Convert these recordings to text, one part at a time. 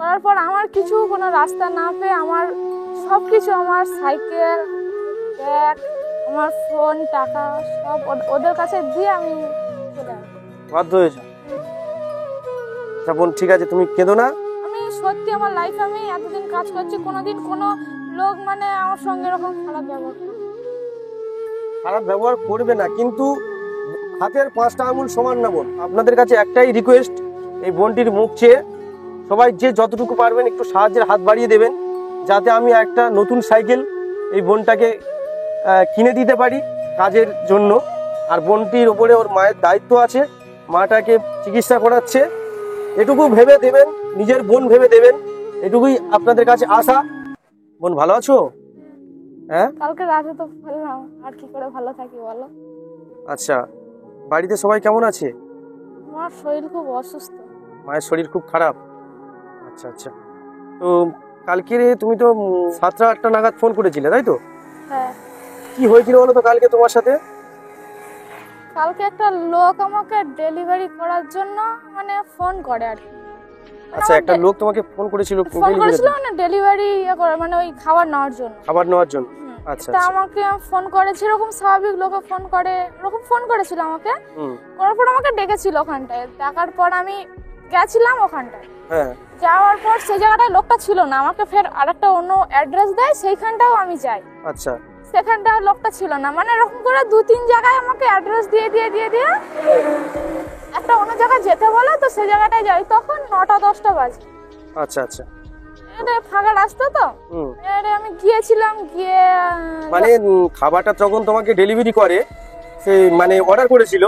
করার পর আমার কিছু কোনো রাস্তা না পেয়ে আমার সব কিছু, আমার সাইকেল, ব্যাগ, আমার ফোন, টাকা সব ওদের কাছে দিয়ে আমি চলে আসি। বাধ্য হয়েছে? আচ্ছা বোন, ঠিক আছে, তুমি কেঁদো না। আমি সত্যি আমার লাইফে আমি এতদিন কাজ করছি, কোনোদিন কোনো লোক মানে আমার সঙ্গে এরকম খারাপ ব্যবহার করবে না, কিন্তু হাতের 5টা আঙুল সমান না বোন। আপনাদের কাছে একটাই রিকোয়েস্ট, এই বোনটির মুখ চেয়ে সবাই যে যতটুকু পারবেন একটু সাহায্যের হাত বাড়িয়ে দেবেন, যাতে আমি একটা নতুন সাইকেল এই বোনটাকে কিনে দিতে পারি কাজের জন্য। আর বোনটির ওপরে ওর মায়ের দায়িত্ব আছে, মাটাকে চিকিৎসা করাচ্ছে, এটুকু ভেবে দেবেন, নিজের বোন ভেবে দেবেন, এটুকুই আপনাদের কাছে আশা। বোন ভালো আছো? হ্যাঁ, কালকে রাতে তো বললাম, আর কি করে ভালো থাকি বলো। আচ্ছা, বাড়িতে সবাই কেমন আছে? আমার শরীর খুব অসুস্থ। মায়ের শরীর খুব খারাপ? আচ্ছা আচ্ছা। তো কালকে তুমি তো 7টা-8টা নাগাদ ফোন করেছিলে, তাই তো? হ্যাঁ। কি হয়েছিল বলো তো কালকে তোমার সাথে? কালকে একটা লোক আমাকে ডেলিভারি করার জন্য মানে ফোন করে আর কি। আচ্ছা, একটা লোক তোমাকে ফোন করেছিল? ফোন করেছিল মানে ডেলিভারি করে, মানে ওই খাবার নেওয়ার জন্য। খাবার নেওয়ার জন্য? আচ্ছা তা আচ্ছা। আমাকে ফোন করেছে, এরকম স্বাভাবিক লোকে ফোন করে, এরকম ফোন করেছিল আমাকে। করার পর আমাকে ডেকেছিল ওখানটায়, ডাকার পর আমি গেছিলাম ওখানটায়। হ্যাঁ। যাওয়ার পর সেই জায়গাটায় লোকটা ছিল না, আমাকে ফের আরেকটা অন্য অ্যাড্রেস দেয়, সেইখানটাও আমি যাই। আচ্ছা। সেখানটা লোকটা ছিল না, মানে এরকম করে 2-3 জায়গায় আমাকে অ্যাড্রেস দিয়ে একটা অন্য জায়গায় যেতে বলে, তো সেই জায়গাটায় যাই। তখন 9টা-10টা বাজে। আচ্ছা আচ্ছা। এটা ফাঁকা রাস্তা তো, আমি গিয়েছিলাম, গিয়ে মানে খাবারটা যখন তোমাকে ডেলিভারি করে, সেই মানে অর্ডার করেছিল,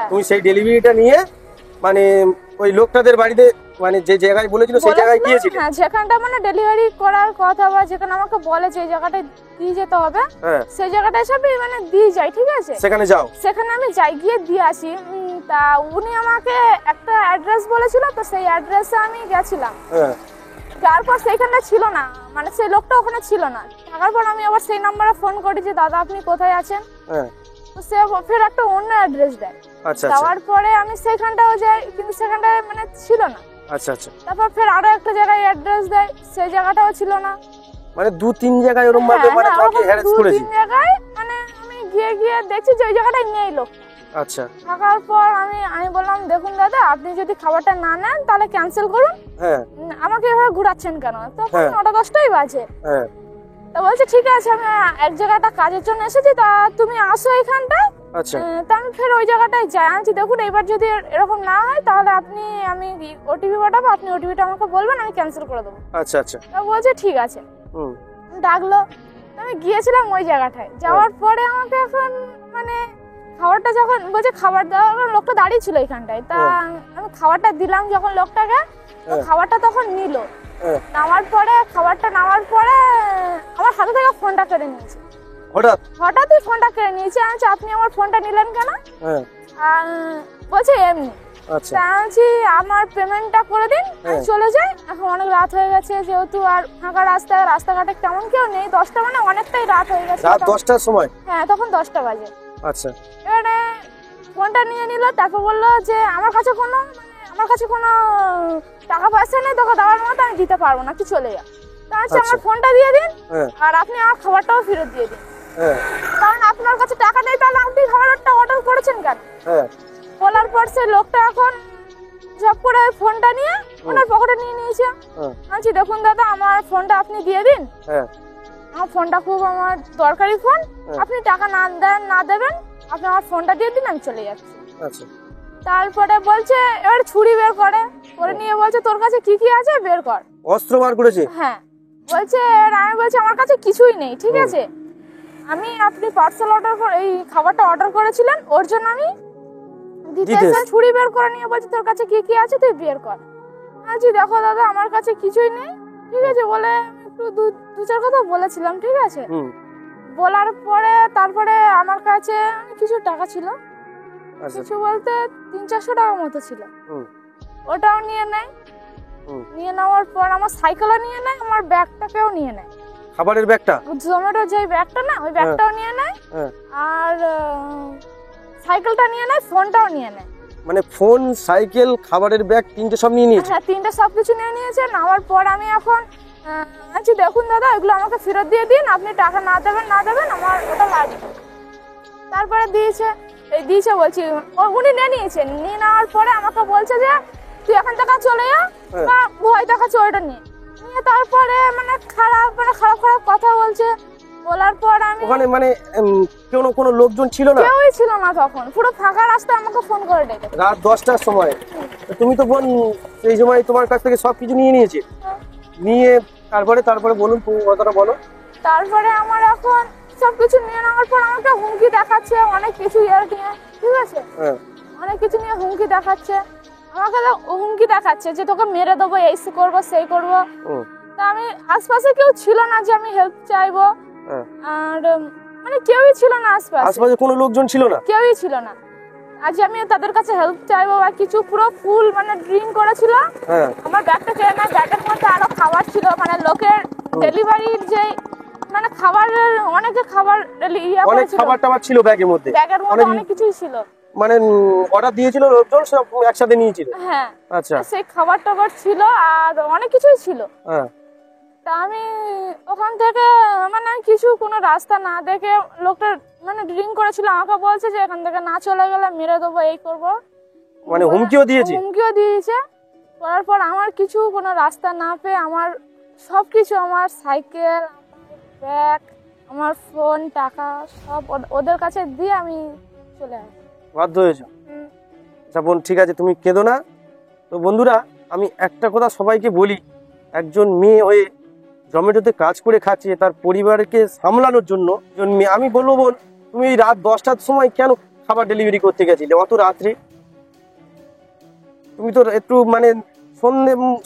তুমি সেই ডেলিভারিটা নিয়ে মানে ওই লোকটাদের বাড়িতে, মানে যে জায়গায় বলেছিল সেই জায়গায় গিয়েছিলে? হ্যাঁ, যেখানটা মানে ডেলিভারি করার কথা বা যেখানে আমাকে বলে যে জায়গাটায় দিয়ে যেতে হবে, সেই জায়গাটায় সব মানে দিয়ে যাই, ঠিক আছে? সেখানে যাও? সেখানে আমি যাই, গিয়ে দিয়ে আসি। তা উনি আমাকে একটা অ্যাড্রেস বলেছিল, তো সেই অ্যাড্রেসে আমি গেছিলাম। যাওয়ার পর সেইখানটা ছিল না, মানে সেই লোকটা ওখানে ছিল না। থাকার পর আমি আবার সেই নাম্বারে ফোন করি যে দাদা আপনি কোথায় আছেন। তো সে ফের একটা অন্য অ্যাড্রেস দেয়। আচ্ছা। যাওয়ার পরে আমি সেইখানটাও যাই, কিন্তু সেখানটায় মানে ছিল না। আচ্ছা আচ্ছা। তারপর ফের আরো একটা জায়গায় অ্যাড্রেস দেয়, সেই জায়গাটাও ছিল না। মানে 2-3 জায়গায় এরকম ভাবে মানে তোমাকে হ্যারাস করেছে? 2-3 জায়গায় মানে আমি গিয়ে দেখছি যে ওই জায়গাটায় নেই লোক। আচ্ছা। থাকার পর আমি বললাম দেখুন দাদা, আপনি যদি খাবারটা না নেন তাহলে ক্যান্সেল করুন। আমাকে এভাবে ঘোরাচ্ছেন কেন? তখন 9টা-10টাই বাজে। তা বলছে ঠিক আছে, আমি এক জায়গাটা কাজের জন্য এসেছি, তা তুমি আসো এখানটায়। আচ্ছা। তা আমি ফের ওই জায়গাটায় যাই। আনছি, দেখুন এবার যদি এরকম না হয় তাহলে আমি ওটিপি পাঠাবো, আপনি ওটিপিটা আমাকে বলবেন, আমি ক্যান্সেল করে দেবো। আচ্ছা আচ্ছা। তা বলছে ঠিক আছে। ডাকলো, আমি গিয়েছিলাম ওই জায়গাটায়। যাওয়ার পরে আমাকে এখন মানে খাবারটা যখন বলছে খাবার দেওয়ার, লোকটা দাঁড়িয়ে ছিল এখানটায়। তা আমি খাবারটা দিলাম যখন লোকটাকে, তো খাবারটা তখন নিল। খাবারটা নামার পরে আমার হাতে থেকে ফোনটা কেড়ে নিয়েছে। হঠাৎই ফোনটা কেড়ে নিয়েছে। আমি আপনি আমার ফোনটা নিলেন কেন? বলছে এমনি। আমার পেমেন্টটা করে দিন, আমি চলে যাই, এখন অনেক রাত হয়ে গেছে, যেহেতু আর ফাঁকা রাস্তাঘাটে তেমন কেউ নেই। 10টা মানে অনেকটাই রাত হয়ে গেছে। রাত 10টার সময়? হ্যাঁ, তখন 10টা বাজে। আচ্ছা। এবারে ফোনটা নিয়ে নিল, তারপর বললো যে আমার কাছে কোনো টাকা পয়সা নেই, তোকে দেওয়ার মতো আমি দিতে পারবো না, তুই চলে যা। তা আমার ফোনটা দিয়ে দিন, আর আপনি আমার খাবারটাও ফেরত দিয়ে দিন। কারণ আপনার কাছে টাকা নেই, তাহলে আপনি খাবারটা অর্ডার করেছেন কেন? বলার পর সে লোকটা এখন জব করে ফোনটা নিয়ে ওনার পকেটে নিয়ে নিয়েছে। বলছি দেখুন দাদা, আমার ফোনটা আপনি দিয়ে দিন, আমার ফোনটা খুব আমার দরকারি ফোন, আপনি টাকা না দেবেন, আপনি আমার ফোনটা দিয়ে দিন, আমি চলে যাচ্ছি। তারপরে বলছে, এবার ছুরি বের করে নিয়ে বলছে তোর কাছে কি কি আছে বের কর। অস্ত্র বার করেছে? হ্যাঁ। বলছে, আমি বলছি আমার কাছে কিছুই নেই, ঠিক আছে, আপনি পার্সেল অর্ডার করে এই খাবারটা অর্ডার করেছিলেন, ওর জন্য আমি দিতেছেন। ছুরি বের করে নিয়ে বলছে তোর কাছে কি কি আছে তুই বের কর। বলছি দেখো দাদা, আমার কাছে কিছুই নেই, ঠিক আছে, বলে একটু 2-4 কথা বলেছিলাম, ঠিক আছে। বলার পরে তারপরে আমার কাছে কিছু টাকা ছিল, কিছু বলতে 300-400 টাকার মতো ছিল, ওটাও নিয়ে নেয়। নিয়ে নেওয়ার পর আমার সাইকেলও নিয়ে নেয়, আমার ব্যাগটাকেও নিয়ে নেয়, খাবারের ব্যাগটা, জোম্যাটো যে ব্যাগটা না, ওই ব্যাগটাও নিয়ে নেয়, আর সাইকেলটা নিয়ে নেয়, ফোনটাও নিয়ে নেয়। মানে ফোন, সাইকেল, খাবারের ব্যাগ তিনটে সব নিয়ে নিয়েছে? হ্যাঁ, তিনটে সবকিছু নিয়ে নিয়েছে। নেওয়ার পর আমি এখন আচ্ছা দেখুন দাদা, এগুলো আমাকে ফেরত দিয়ে দিন, আপনি টাকা না দেবেন আমার ওটা লাগবে। তারপরে দিয়েছে বলছি, উনি নিয়ে নিয়েছেন। নিয়ে নেওয়ার পরে আমাকে বলছে যে তুই এখান থেকে চলে যা, বা ভয় দেখাচ্ছে ওইটা নিয়ে। তারপরে মানে খারাপ কথা বলছে। বলার পর আমি ওখানে মানে কোনো লোকজন ছিল না? কেউই ছিল না তখন, পুরো ফাঁকা রাস্তায় আমাকে ফোন করে ডেকে। রাত 10টার সময়? তুমি তো বোন সেই সময় তোমার কাছ থেকে সবকিছু নিয়ে নিয়েছে। নিয়ে তারপরে বলুন, তুমি কথাটা বলো। তারপরে আমার এখন সবকিছু নিয়ে নেওয়ার পর আমাকে হুমকি দেখাচ্ছে অনেক কিছু নিয়ে, ঠিক আছে? অনেক কিছু নিয়ে হুমকি দেখাচ্ছে আমাকে, হুমকি দেখাচ্ছে যে তোকে মেরে দেবো, এই করবো সেই করবো। তা আমি আশপাশে কেউ ছিল না যে আমি হেল্প চাইবো, আর মানে কেউই ছিল না আশপাশে কোনো লোকজন ছিল না, কেউই ছিল না। আজ আমি তাদের কাছে হেল্প চাইবো বা কিছু, পুরো ফুল মানে ড্রিঙ্ক করেছিল। আমার ব্যাগটা কেড়ে নেয়, ব্যাগের মধ্যে আরো খাবার ছিল, মানে লোকের ডেলিভারির যে মানে খাবারের অনেকে খাবার অনেক খাবার টাবার ছিল ব্যাগের মধ্যে অনেক কিছুই ছিল, মানে অর্ডার দিয়েছিল লোকজন সব একসাথে নিয়েছিল। হ্যাঁ আচ্ছা, সেই খাবার টাবার ছিল আর অনেক কিছুই ছিল। তা আমি ওখান থেকে মানে কিছু কোনো রাস্তা না দেখে, লোকটা মানে ড্রিঙ্ক করেছিল, আমাকে বলছে যে এখান থেকে না চলে গেলে মেরে দেবো, এই করবো, মানে হুমকিও দিয়েছে। করার পর আমার কিছু কোনো রাস্তা না পেয়ে আমার সবকিছু, আমার সাইকেল, ব্যাগ, আমার ফোন, টাকা সব ওদের কাছে দিয়ে আমি চলে আসি। বাধ্য হয়েছো? আচ্ছা বোন, ঠিক আছে, তুমি কেঁদো না। তো বন্ধুরা, আমি একটা কথা সবাইকে বলি, একজন মেয়ে হয়ে জমেটোতে কাজ করে খাচ্ছে, তার পরিবারকে সামলানোর জন্য আমি বলবো বোন, তুমি রাত 10টার সময় কেন খাবার ডেলিভারি করতে গেছিলে অত রাত্রে? তুমি তো একটু মানে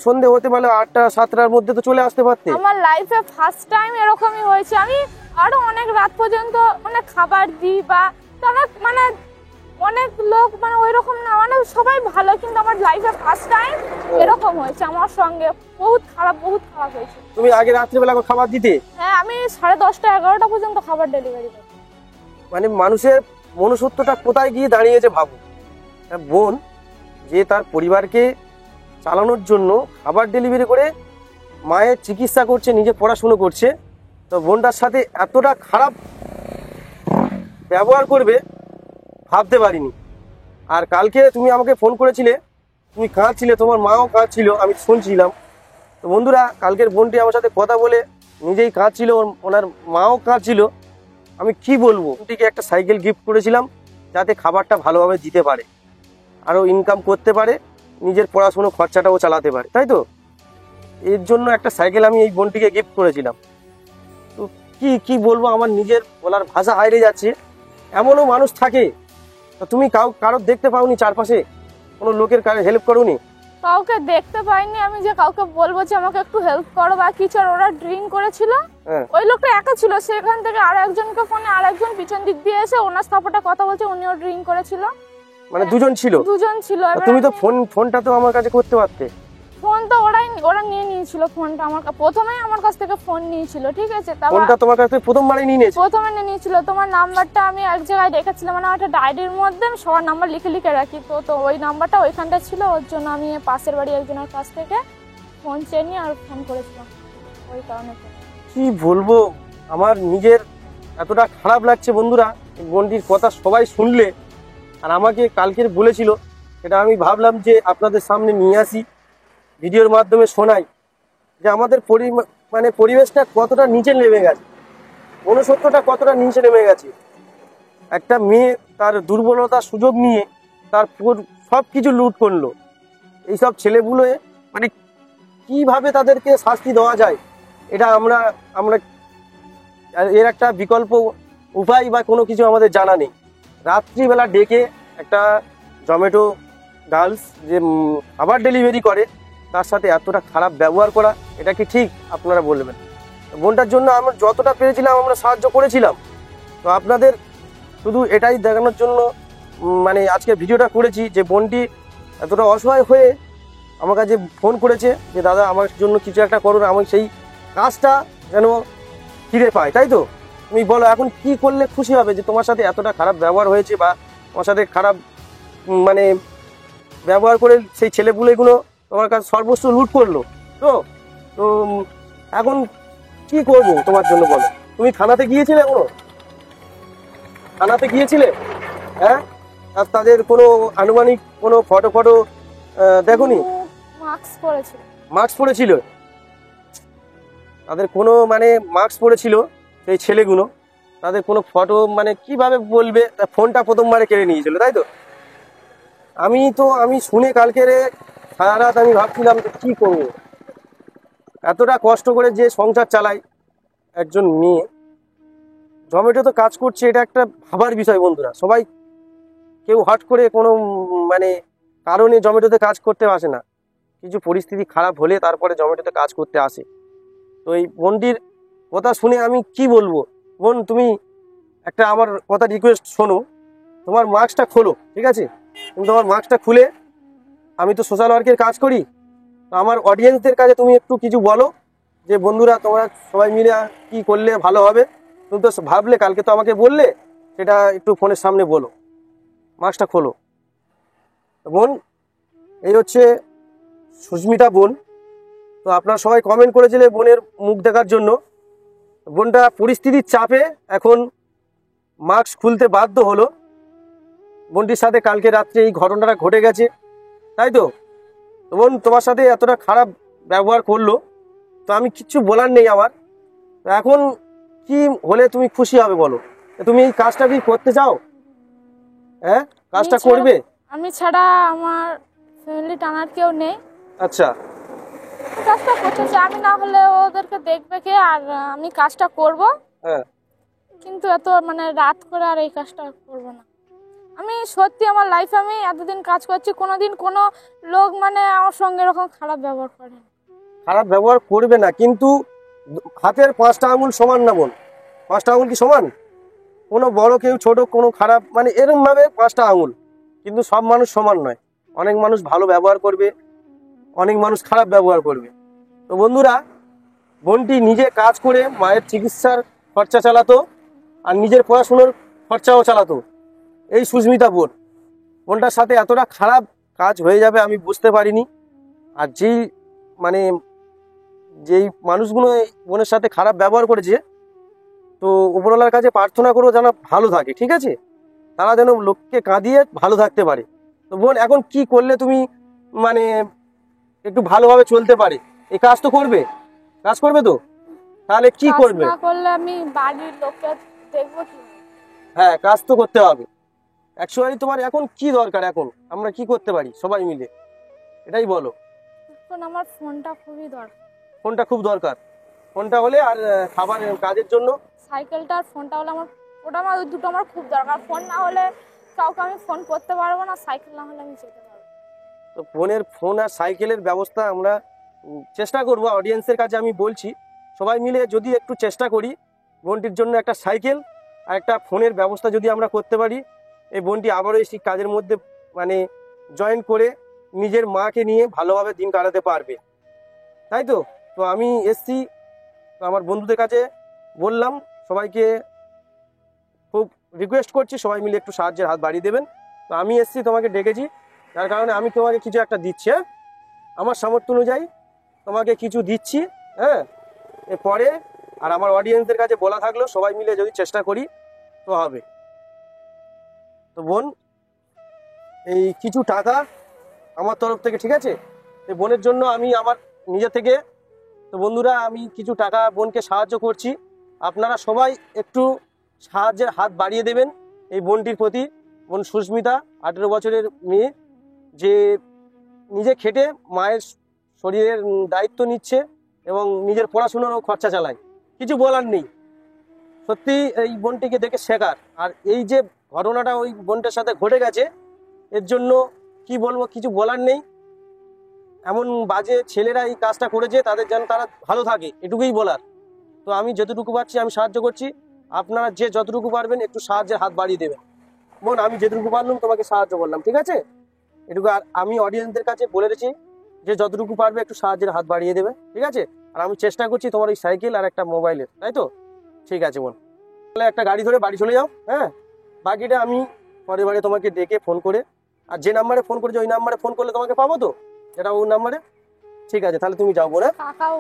সন্ধে হতে পারলে 8টা 7টার মধ্যে তো চলে আসতে পারতে। আমার লাইফে ফার্স্ট টাইম এরকমই হয়েছে। আমি আরো অনেক রাত পর্যন্ত মানে খাবার দিই, বা মানে অনেক লোক মানে ওইরকম না, মানে সবাই ভালো, কিন্তু আমার লাইফে ফার্স্ট টাইম এরকম হয়েছে আমার সঙ্গে। বহুত খারাপ হয়েছে। তুমি আগে রাত্রিবেলা খাবার দিতে? হ্যাঁ, আমি 10:30 11টা পর্যন্ত খাবার ডেলিভারি করি। মানে মানুষের মনুষ্যত্বটা কোথায় গিয়ে দাঁড়িয়েছে ভাবো। বোন যে তার পরিবারকে চালানোর জন্য খাবার ডেলিভারি করে মায়ের চিকিৎসা করছে, নিজে পড়াশুনো করছে, তো বোনটার সাথে এতটা খারাপ ব্যবহার করবে ভাবতে পারিনি। আর কালকে তুমি আমাকে ফোন করেছিলে, তুমি কাঁদছিলে, তোমার মাও কাঁদছিল, আমি শুনছিলাম। তো বন্ধুরা, কালকের বোনটি আমার সাথে কথা বলে নিজেই কাঁদছিল, ওনার মাও কাঁদছিল। আমি কি বলবো, বোনটিকে একটা সাইকেল গিফট করেছিলাম যাতে খাবারটা ভালোভাবে দিতে পারে, আরও ইনকাম করতে পারে, নিজের পড়াশুনো খরচাটাও চালাতে পারে, তাই তো? এর জন্য একটা সাইকেল আমি এই বোনটিকে গিফট করেছিলাম। তো কি বলবো, আমার নিজের বলার ভাষা হারিয়ে যাচ্ছে। এমনও মানুষ থাকে। তো তুমি কারোর দেখতে পাওনি চারপাশে? কোনো লোকের হেল্প করোনি? কাউকে দেখতে পাইনি আমি যে কাউকে বলবো যে আমাকে একটু হেল্প করো বা কিছু। আর ওরা ড্রিঙ্ক করেছিল, ওই লোকটা একা ছিল, সেখান থেকে আরেকজনকে ফোনে আরেকজন পিছন দিক দিয়ে এসে ওনার সাপোর্টে কথা বলছে, উনিও ড্রিঙ্ক করেছিল। মানে দুজন ছিল? তুমি তো ফোনটা তো আমার কাছে করতে পারতে। ফোন তো ওরা নিয়ে নিয়েছিল ফোনটা আমার প্রথমেই আমার কাছ থেকে ফোন নিয়েছিল, ঠিক আছে? ফোনটা তোমার কাছ থেকে প্রথমে নিয়ে নিয়েছিল। তোমার নাম্বারটা আমি এক জায়গায় রেখেছিলাম, মানে একটা ডায়েরির মধ্যে আমি সবার নাম্বার লিখে রাখি, তো ওই নাম্বারটা ওইখানটা ছিল। ওর জন্য আমি পাশের বাড়ি একজনের কাছ থেকে ফোন চেয়ে নিয়ে আর ফোন করেছিলাম, ওই কারণে। কি বলবো, আমার নিজের এতটা খারাপ লাগছে বন্ধুরা। বোনটির কথা সবাই শুনলে, আর আমাকে কালকের বলেছিল, সেটা আমি ভাবলাম যে আপনাদের সামনে নিয়ে আসি, ভিডিওর মাধ্যমে শোনাই যে আমাদের পরিবেশটা কতটা নিচে নেমে গেছে, মনুষ্যত্বটা কতটা নিচে নেমে গেছে। একটা মেয়ে তার দুর্বলতার সুযোগ নিয়ে তার সব কিছু লুট করলো। এইসব ছেলেগুলো মানে কিভাবে তাদেরকে শাস্তি দেওয়া যায়, এটা আমরা এর একটা বিকল্প উপায় বা কোনো কিছু আমাদের জানা নেই। রাত্রিবেলা ডেকে একটা জমেটো গার্লস যে খাবার ডেলিভারি করে, তার সাথে এতটা খারাপ ব্যবহার করা, এটা কি ঠিক? আপনারা বলবেন। বোনটার জন্য আমরা যতটা পেরেছিলাম আমরা সাহায্য করেছিলাম। তো আপনাদের শুধু এটাই দেখানোর জন্য মানে আজকে ভিডিওটা করেছি যে বোনটি এতটা অসহায় হয়ে আমার কাছে ফোন করেছে যে দাদা আমার জন্য কিছু একটা করুন, আমি সেই কাজটা যেন ফিরে পাই, তাই তো? তুমি বলো এখন কি করলে খুশি হবে যে তোমার সাথে এতটা খারাপ ব্যবহার হয়েছে, বা তোমার সাথে খারাপ মানে ব্যবহার করে সেই ছেলেপুলেগুলো তোমার কাছে সর্বস্ব লুট করলো। তো তো এখন কি করবো তোমার জন্য বলো? তুমি থানাতে গিয়েছিলে? এখনো থানাতে গিয়েছিলে? হ্যাঁ, আর তাদের কোনো আনুমানিক কোনো ফটো দেখোনি? মাস্ক পরেছিল। মাস্ক পরেছিল তাদের কোনো মানে মাস্ক পরেছিল সেই ছেলেগুলো, তাদের কোনো ফটো মানে কিভাবে বলবে? ফোনটা প্রথমবারে কেড়ে নিয়েছিল, তাই তো? আমি শুনে কালকে সারা রাত আমি ভাবছিলাম যে কি করবো, এতটা কষ্ট করে যে সংসার চালায় একজন মেয়ে, জমেটো তো কাজ করছে, এটা একটা ভাবার বিষয় বন্ধুরা। সবাই কেউ হট করে কোনো মানে কারণে জমেটোতে কাজ করতে আসে না, কিছু পরিস্থিতি খারাপ হলে তারপরে জমেটোতে কাজ করতে আসে। তো এই বোনটির কথা শুনে আমি কি বলবো? বোন, তুমি একটা আমার কথা রিকোয়েস্ট শোনো, তোমার মাস্কটা খোলো, ঠিক আছে? তুমি তোমার মাস্কটা খুলে, আমি তো সোশ্যাল ওয়ার্কের কাজ করি, তো আমার অডিয়েন্সদের কাছে তুমি একটু কিছু বলো যে বন্ধুরা তোমরা সবাই মিলে কি করলে ভালো হবে। তুমি তো ভাবলে, কালকে তো আমাকে বললে, সেটা একটু ফোনের সামনে বলো। মাস্কটা খোলো। বোন, এই হচ্ছে সুস্মিতা বোন। তো আপনারা সবাই কমেন্ট করেছিলে বোনের মুখ দেখার জন্য। বোনটা পরিস্থিতির চাপে এখন মাস্ক খুলতে বাধ্য হলো। বোনটির সাথে কালকে রাত্রে এই ঘটনাটা ঘটে গেছে, তাই তো? বোন তোমার সাথে এতটা খারাপ ব্যবহার করলো, তো আমি কিচ্ছু বলার নেই আমার। তো এখন কি হলে তুমি খুশি হবে বলো? তুমি এই কাজটা কি করতে চাও? হ্যাঁ, কাজটা করবে? আমি ছাড়া আমার ফ্যামিলি টানার কেউ নেই। আচ্ছা, কাজটা করতে চাই, আমি না হলে ওদেরকে দেখবে কে? আর আমি কাজটা করব, হ্যাঁ, কিন্তু এত মানে রাত করে আর এই কাজটা করব না। আমি সত্যি আমার লাইফে আমি এতদিন কাজ করছি, কোনোদিন কোনো লোক মানে আমার সঙ্গে এরকম খারাপ ব্যবহার করে না। খারাপ ব্যবহার করবে না, কিন্তু হাতের 5টা আঙুল সমান না বোন। 5টা আঙুল কি সমান? কোনো বড় কেউ ছোট, কোনো খারাপ, মানে এরকম ভাবে 5টা আঙুল, কিন্তু সব মানুষ সমান নয়। অনেক মানুষ ভালো ব্যবহার করবে, অনেক মানুষ খারাপ ব্যবহার করবে। তো বন্ধুরা, বোনটি নিজে কাজ করে মায়ের চিকিৎসার খরচা চালাতো, আর নিজের পড়াশুনোর খরচাও চালাতো। এই সুস্মিতা বোন, বোনটার সাথে এতটা খারাপ কাজ হয়ে যাবে আমি বুঝতে পারিনি। আর মানে যেই মানুষগুলো এই বোনের সাথে খারাপ ব্যবহার করেছে, তো উপরওয়ালার কাছে প্রার্থনা করো যেন ভালো থাকে, ঠিক আছে? তারা যেন লোককে কাঁদিয়ে ভালো থাকতে পারে। তো বোন, এখন কি করলে তুমি মানে একটু ভালোভাবে চলতে পারে? এই কাজ তো করবে, কাজ করবে তো? তাহলে কি কাজ করবে? না করলে আমি বাড়ির লোককে দেখবো কি? হ্যাঁ, কাজ তো করতে হবে। অ্যাকচুয়ালি তোমার এখন কি দরকার? এখন আমরা কি করতে পারি সবাই মিলে, এটাই বলো। এখন আমার ফোনটা খুবই দরকার। ফোনটা খুব দরকার। ফোনটা হলে, আর খাবার কাজের জন্য সাইকেলটা আর ফোনটা হলে আমার, ওটা আমার, ওই দুটো আমার খুব দরকার। ফোন না হলে কাউকে আমি ফোন করতে পারবো না, সাইকেল না হলে আমি যেতে পারবো। তো ফোন আর সাইকেলের ব্যবস্থা আমরা চেষ্টা করবো। অডিয়েন্সের কাছে আমি বলছি, সবাই মিলে যদি একটু চেষ্টা করি, বোনটির জন্য একটা সাইকেল আর একটা ফোনের ব্যবস্থা যদি আমরা করতে পারি, এই বোনটি আবারও এই কাজের মধ্যে মানে জয়েন করে নিজের মাকে নিয়ে ভালোভাবে দিন কাটাতে পারবে, তাই তো? তো আমি এসছি, আমার বন্ধুদের কাছে বললাম, সবাইকে খুব রিকোয়েস্ট করছি সবাই মিলে একটু সাহায্যের হাত বাড়িয়ে দেবেন। তো আমি এসছি, তোমাকে ডেকেছি, তার কারণে আমি তোমাকে কিছু একটা দিচ্ছি। হ্যাঁ, আমার সামর্থ্য অনুযায়ী তোমাকে কিছু দিচ্ছি। হ্যাঁ, এরপরে আর আমার অডিয়েন্সদের কাছে বলা থাকলো, সবাই মিলে যদি চেষ্টা করি তো হবে। তো বোন, এই কিছু টাকা আমার তরফ থেকে, ঠিক আছে? এই বোনের জন্য আমি আমার নিজে থেকে, তো বন্ধুরা, আমি কিছু টাকা বোনকে সাহায্য করছি। আপনারা সবাই একটু সাহায্যের হাত বাড়িয়ে দেবেন এই বোনটির প্রতি। বোন সুস্মিতা, 18 বছরের মেয়ে, যে নিজে খেটে মায়ের শরীরের দায়িত্ব নিচ্ছে এবং নিজের পড়াশোনারও খরচা চালায়। কিছু বলার নেই, সত্যি এই বোনটিকে দেখে শেখার। আর এই যে ঘটনাটা ওই বোনটার সাথে ঘটে গেছে, এর জন্য কি বলবো, কিছু বলার নেই। এমন বাজে ছেলেরা এই কাজটা করেছে, তাদের যেন তারা ভালো থাকে, এটুকুই বলার। তো আমি যতটুকু পারছি আমি সাহায্য করছি, আপনারা যে যতটুকু পারবেন একটু সাহায্যের হাত বাড়িয়ে দেবেন। বোন, আমি যেটুকু পারলাম তোমাকে সাহায্য করলাম, ঠিক আছে? এটুকু। আর আমি অডিয়েন্সদের কাছে বলে রেখেছি যে যতটুকু পারবে একটু সাহায্যের হাত বাড়িয়ে দেবে, ঠিক আছে? আর আমি চেষ্টা করছি তোমার ওই সাইকেল আর একটা মোবাইলের, তাই তো? ঠিক আছে বোন, তাহলে একটা গাড়ি ধরে বাড়ি চলে যাও। হ্যাঁ, বাকিটা আমি পরে তোমাকে ডেকে ফোন করে আর যে নাম্বারে ফোন করেছে ওই নাম্বারে ফোন করলে তোমাকে পাবো তো, যেটা ওর নাম্বারে? ঠিক আছে, তাহলে তুমি যাও বোন। কাকাও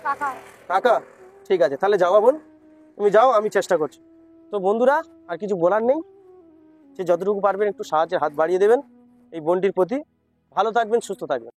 কাকা কাকা, ঠিক আছে, তাহলে যাও বোন, তুমি যাও, আমি চেষ্টা করছি। তো বন্ধুরা, আর কিছু বলার নেই, যে যতটুকু পারবেন একটু সাহায্যের হাত বাড়িয়ে দেবেন এই বোনটির প্রতি। ভালো থাকবেন, সুস্থ থাকবেন।